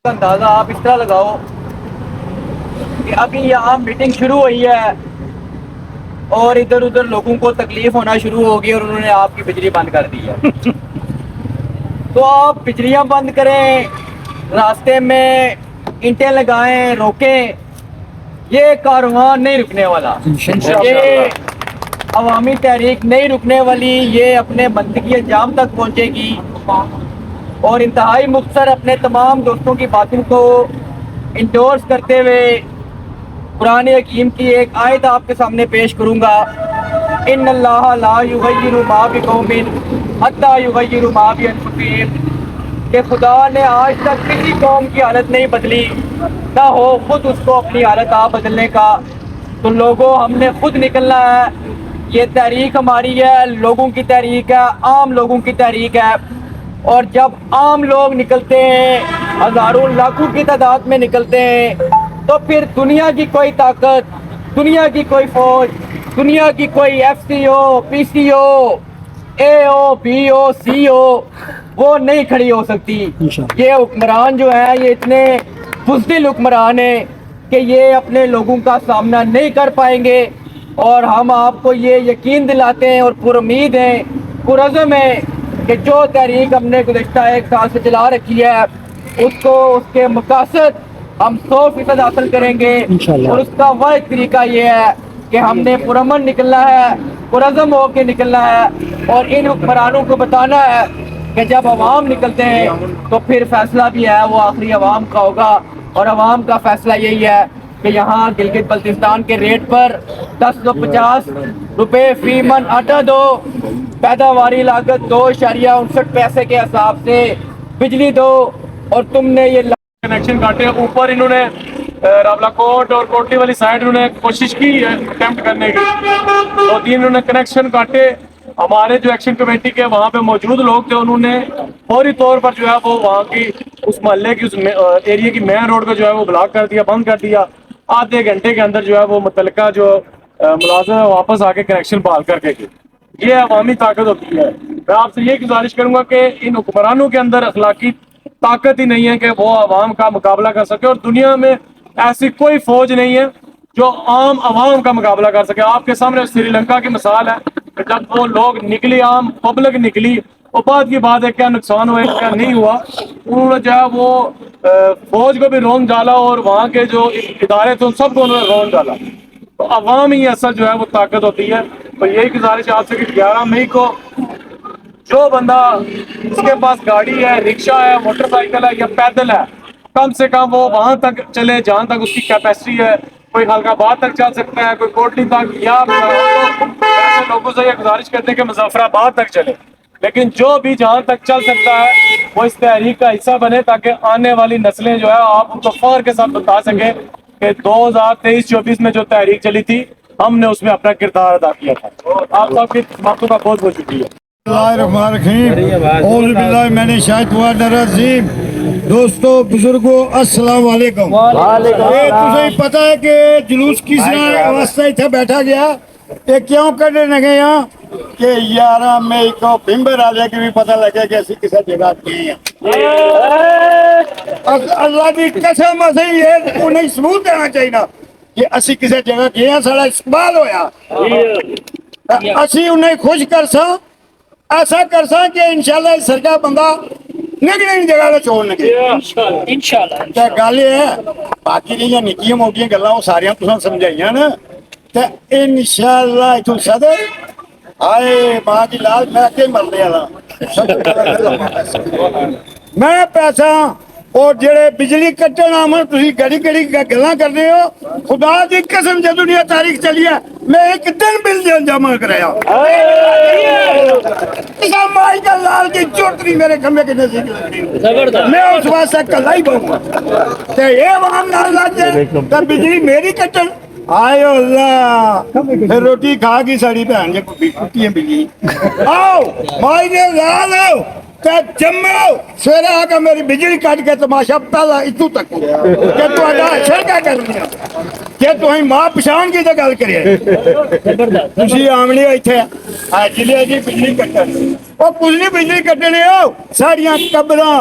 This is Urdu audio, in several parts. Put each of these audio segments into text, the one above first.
اندازہ آپ اس طرح لگاؤ کہ ابھی یہاں میٹنگ شروع ہوئی ہے اور ادھر ادھر لوگوں کو تکلیف ہونا شروع ہوگی اور انہوں نے آپ کی بجلی بند کر دی ہے تو آپ بجلیاں بند کریں، راستے میں اینٹیں لگائیں، روکیں، یہ کارواں نہیں رکنے والا، یہ عوامی تحریک نہیں رکنے والی، یہ اپنے منطقی انجام تک پہنچے گی۔ اور انتہائی مختصر اپنے تمام دوستوں کی باتوں کو انڈورس کرتے ہوئے قرآن حکیم کی ایک آیت آپ کے سامنے پیش کروں گا۔ ان اللہ لا یغیر ما بقوم حتی یغیروا ما بانفسہم، کہ خدا نے آج تک کسی قوم کی حالت نہیں بدلی، نہ ہو خود اس کو اپنی حالت آپ بدلنے کا۔ تو لوگوں ہم نے خود نکلنا ہے، یہ تحریک ہماری ہے، لوگوں کی تحریک ہے، عام لوگوں کی تحریک ہے۔ اور جب عام لوگ نکلتے ہیں، ہزاروں لاکھوں کی تعداد میں نکلتے ہیں، تو پھر دنیا کی کوئی طاقت، دنیا کی کوئی فوج، دنیا کی کوئی ایف سی او، پی سی او، اے او، بی او، سی او، وہ نہیں کھڑی ہو سکتی۔ یہ حکمران جو ہیں یہ اتنے بزدل حکمران ہیں کہ یہ اپنے لوگوں کا سامنا نہیں کر پائیں گے، اور ہم آپ کو یہ یقین دلاتے ہیں اور پر امید ہیں، پرعزم ہیں کہ جو تحریک ہم نے گزشتہ ایک سال سے چلا رکھی ہے اس کو، اس کے مقاصد ہم 100% حاصل کریں گے۔ اور اس کا واحد طریقہ یہ ہے کہ ہم نے پرامن نکلنا ہے، پرعزم ہو کے نکلنا ہے، اور ان حکمرانوں کو بتانا ہے کہ جب عوام نکلتے ہیں تو پھر فیصلہ بھی ہے وہ آخری عوام کا ہوگا، اور عوام کا فیصلہ یہی ہے کہ یہاں گلگت بلتستان کے ریٹ پر 1050 روپے فی من آٹا دو، پیداواری لاگت 2.59 پیسے کے حساب سے بجلی دو، اور تم نے یہ کنیکشن کاٹے اوپر۔ انہوں نے راولا کوٹ اور کوٹلی والی سائڈ انہوں نے کوشش کی ہے اٹیمپٹ کرنے کی، تو انہوں نے کنیکشن کاٹے۔ ہمارے جو ایکشن کمیٹی کے وہاں پہ موجود لوگ تھے انہوں نے فوری طور پر جو ہے وہ وہاں کی اس محلے کی اس ایریے کی مین روڈ کو جو ہے وہ بلاک کر دیا، بند کر دیا۔ آدھے گھنٹے کے اندر جو ہے وہ متعلقہ جو ملازم ہے واپس آ کے کنیکشن بحال کر کے گئے۔ یہ عوامی طاقت ہوتی ہے۔ میں آپ سے یہ گزارش کروں گا کہ ان حکمرانوں کے اندر اخلاقی طاقت ہی نہیں ہے کہ وہ عوام کا مقابلہ کر سکے، اور دنیا میں ایسی کوئی فوج نہیں ہے جو عام عوام کا مقابلہ کر سکے۔ آپ کے سامنے سری لنکا کی مثال ہے کہ جب وہ لوگ نکلی، عام پبلک نکلی، اور بعد کی بات ہے کیا نقصان ہوا کیا نہیں ہوا، انہوں نے جو ہے وہ فوج کو بھی رونگ ڈالا اور وہاں کے جو ادارے تھے ان سب کو انہوں نے رونگ ڈالا۔ تو عوام ہی اصل جو ہے وہ طاقت ہوتی ہے۔ تو یہی گزارش ہے آپ سے کہ 11 مئی کو جو بندہ اس کے پاس گاڑی ہے، رکشہ ہے، موٹر سائیکل ہے یا پیدل ہے، کم سے کم وہ وہاں تک چلے جہاں تک اس کی کیپیسٹی ہے۔ کوئی خالق آباد تک چل سکتا ہے، کوئی کوٹلی تک، یا ایسے لوگوں سے یہ گزارش کرتے ہیں کہ مظفر آباد تک چلے، لیکن جو بھی جہاں تک چل سکتا ہے وہ اس تحریک کا حصہ بنے، تاکہ آنے والی نسلیں جو ہے آپ ان کو فخر کے ساتھ بتا سکیں کہ 2023-24 میں جو تحریک چلی تھی ہم نے اس میں اپنا کردار ادا کیا تھا۔ آپ سب کی باتوں کا بہت بہت شکریہ۔ دوستو بزرگو السلام علیکم۔ تمہیں پتا ہے کہ جلوس کس واسطے اتنے بیٹھا گیا، یہ کیوں کرنے لگے یہاں کہ 11 مئی کو بمبر والے کی بھی پتہ لگے کہ اسی کسی جگہ گئے ہیں۔ اللہ کی قسم اسی یہ انہیں ثبوت دینا چاہیے کہ اسی کسی جگہ گئے ہیں، سارا استقبال ہویا، اسی انہیں خوش کر سا، ایسا کر سا کہ انشاءاللہ اس سرکا بندہ نگلیں جگہ چھوڑنے کے انشاءاللہ۔ گل یہ ہے باقی جہاں نکیاں موٹیاں گلاں وہ ساریاں تساں سمجھائیاں نا، تو انشاءاللہ اتوں صدر آئے ماں کی لال میں کے مرنے والا میں پیسہ اور جڑے بجلی کٹن آمن تھی گڑی گڑی گلاں کر رہے ہو، خدا کی قسم جب دنیا تاریخ چلی ہے میں ایک دن بل جمع کرایا مائی کا لال کی چوٹری میرے کمرے کے نزدیک لگ رہی، میں اس واسطے کلا ہی بہوں گا یہ وہاں نال لگ جائے تو بجلی میری کٹن آئے اللہ پھر روٹی کھا گی ساری بہن جی کٹی بجلی آؤ مائی نے لال آؤ جمو سویرے آ کے میری بجلی کٹ کے تماشا پہلا اتو تک کہ تو کیا کر لیا کہ تھی ماں پچھان کی تو گل کرے تھی آمنی اتنے جی بجلی کٹن وہ کچھ نہیں بجلی کٹنے ہو ساڑیاں قبراں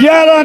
11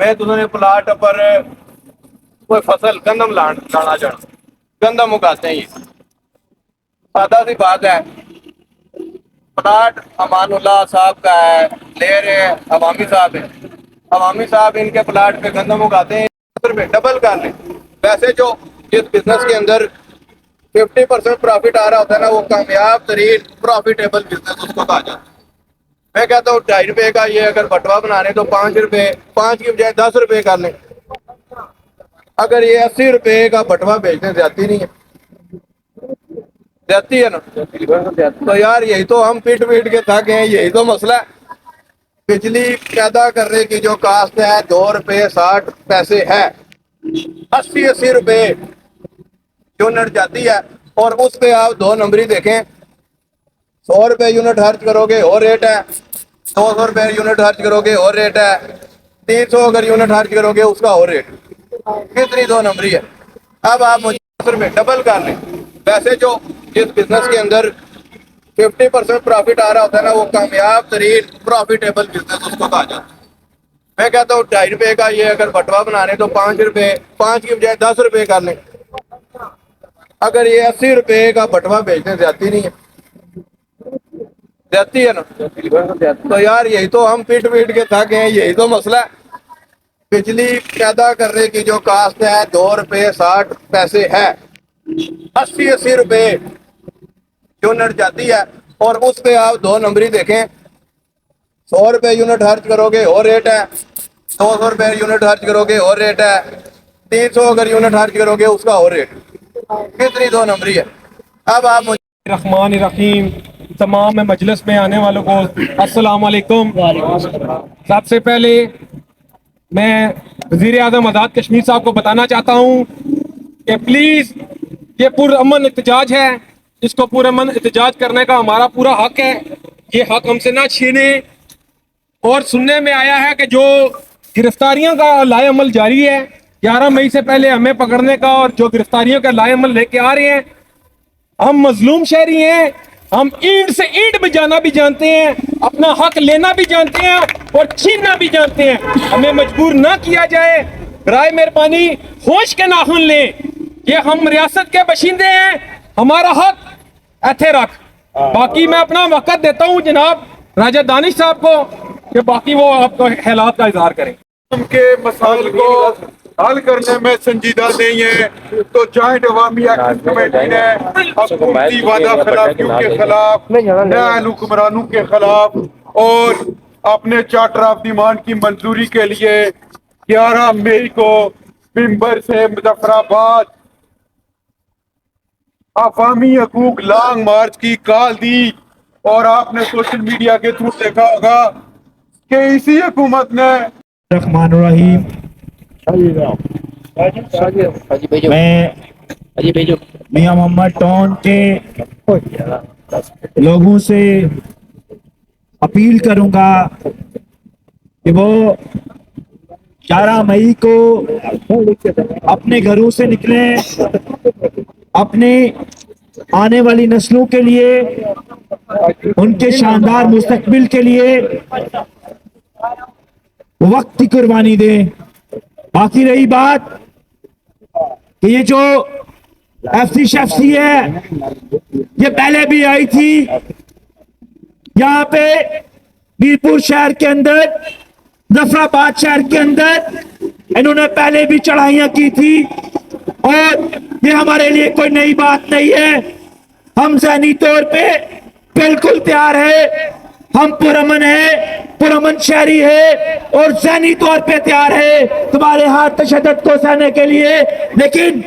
میں تمہیں پلاٹ پر کوئی فصل گندم لانا چاہنا، گندم اگاتے ہیں، یہ سادہ سی بات ہے۔ پلاٹ امان اللہ صاحب کا ہے، لے رہے ہیں عوامی صاحب ہیں، عوامی صاحب ان کے پلاٹ پہ گندم اگاتے ہیں، ڈبل کر لیں۔ ویسے جو جس بزنس کے اندر 50% پروفٹ آ رہا ہوتا ہے نا، وہ کامیاب ترین پروفیٹیبل بزنس اس کو کہا جاتا ہے۔ میں کہتا ہوں 2.5 روپے کا یہ اگر بٹوا بنانے تو 5 روپے، 5 کی بجائے 10 روپے کر لیں۔ اگر یہ 80 روپے کا بٹوا بیچنے زیادتی نہیں ہے، زیادتی ہے نا؟ تو یار یہی تو ہم پیٹ کے تھک ہیں، یہی تو مسئلہ ہے۔ بجلی پیدا کرنے کی جو کاسٹ ہے 2 روپے 60 پیسے ہے، 80 روپے یونٹ جاتی ہے، اور اس پہ آپ 2 نمبری دیکھیں، 100 روپے یونٹ خرچ کرو گے اور ریٹ ہے، 200 روپے یونٹ خرچ کرو گے اور ریٹ ہے، 300 اگر یونٹ خرچ کرو گے اس کا اور ریٹ، کتنی 2 نمبری ہے۔ اب آپ مجھے 10 روپے ڈبل کر لیں۔ ویسے جو جس بزنس کے اندر 50% پروفٹ آ رہا ہوتا ہے نا، وہ کامیاب ترین پروفیٹیبل بزنس اس کو کہا جاتا ہے۔ میں کہتا ہوں 2.5 روپے کا یہ اگر بٹوا بنانے تو 5 روپے، 5 کی بجائے 10 روپے کر لیں۔ اگر یہ 80 روپے کا بٹوا بیچنے زیادتی نہیں ہے، زیادتی ہے نا؟ تو یار یہی تو ہم پیٹ کے تھک ہیں، یہی تو مسئلہ ہے۔ بجلی پیدا کرنے کی جو کاسٹ ہے 2 روپے 60 پیسے ہے، 80 روپے یونٹ جاتی ہے، اور اس پہ آپ 2 نمبری دیکھیں، 100 روپے یونٹ خرچ کرو گے اور ریٹ ہے، 200 روپے یونٹ خرچ کرو گے اور ریٹ ہے، 300 اگر یونٹ خرچ کرو گے اس کا اور ریٹ، کتنی 2 نمبری ہے۔ اب آپ مجھے الرحمن الرحیم، تمام مجلس میں آنے والوں کو السلام علیکم۔ سب سے پہلے میں وزیر اعظم آزاد کشمیر صاحب کو بتانا چاہتا ہوں کہ پلیز یہ پرامن احتجاج ہے، اس کو پرامن احتجاج کرنے کا ہمارا پورا حق ہے، یہ حق ہم سے نہ چھینیں۔ اور سننے میں آیا ہے کہ جو گرفتاریوں کا لائے عمل جاری ہے، 11 مئی سے پہلے ہمیں پکڑنے کا، اور جو گرفتاریوں کا لائے عمل لے کے آ رہے ہیں، ہم مظلوم شہری ہیں، ہم اینٹ سے اینٹ بجانا بھی جانتے ہیں، اپنا حق لینا بھی جانتے ہیں اور چھیننا بھی جانتے ہیں، ہمیں مجبور نہ کیا جائے۔ برائے مہربانی ہوش کے ناخن لیں، یہ ہم ریاست کے باشندے ہیں، ہمارا حق ایتھے رکھ۔ باقی میں اپنا وقت دیتا ہوں جناب راجہ دانش صاحب کو کہ باقی وہ آپ کو حالات کا اظہار کریں۔ ان کے مسائل کو حل کرنے میں سنجیدہ نہیں ہے تو جوائنٹ عوامی ایکشن کمیٹی نے حکومتی وعدہ خلافیوں کے خلاف، نائل حکمرانوں کے خلاف اور اپنے چارٹر آف ڈیمانڈ کی منظوری کے لیے 11 مئی کو ممبر سے مظفر آباد عوامی حقوق لانگ مارچ کی کال دی، اور آپ نے سوشل میڈیا کے تھرو دیکھا ہوگا کہ اسی حکومت نے الرحمن الرحیم، میں میاں محمد ٹون کے لوگوں سے اپیل کروں گا کہ وہ 11 مئی کو اپنے گھروں سے نکلیں، اپنے آنے والی نسلوں کے لیے، ان کے شاندار مستقبل کے لیے وقت کی قربانی دیں۔ باقی رہی بات کہ یہ جو FCC ہے، یہ پہلے بھی آئی تھی یہاں پہ میرپور شہر کے اندر، ظفر آباد شہر کے اندر، انہوں نے پہلے بھی چڑھائیاں کی تھی، اور یہ ہمارے لیے کوئی نئی بات نہیں ہے۔ ہم ذہنی طور پہ بالکل تیار ہے، ہم پرامن ہے، پرامن شہری ہے، اور ذہنی طور پہ تیار ہے تمہارے ہاتھ تشدد کو سہنے کے لیے۔ لیکن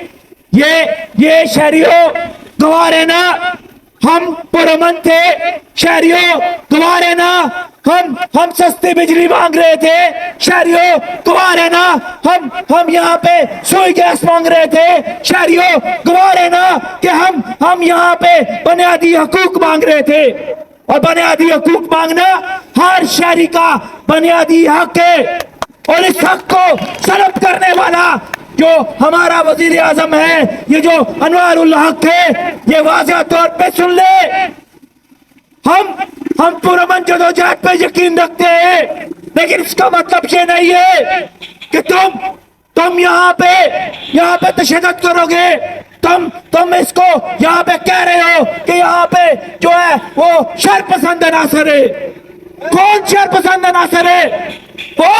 یہ شہریوں گوارے نا، ہم پرامن تھے، شہریوں گوارے نا، ہم سستی بجلی مانگ رہے تھے، شہریوں گوارے نا، ہم یہاں پہ سوئی گیس مانگ رہے تھے، شہریوں گوارے نا، کہ ہم یہاں پہ بنیادی حقوق مانگ رہے تھے، اور بنیادی حقوق مانگنا ہر شہری کا بنیادی حق ہے، اور اس حق کو سلب کرنے والا جو ہمارا وزیر اعظم ہے، یہ جو انوار الحق ہے، یہ واضح طور پہ سن لے، ہم پرامن جدوجہد پہ یقین رکھتے ہیں، لیکن اس کا مطلب یہ نہیں ہے کہ تم یہاں پہ تشدد کرو گے. تم اس کو یہاں پہ کہہ رہے ہو کہ یہاں پہ جو ہے وہ شر پسند عناصر ہے. کون شر پسند عناصر ہے؟ وہ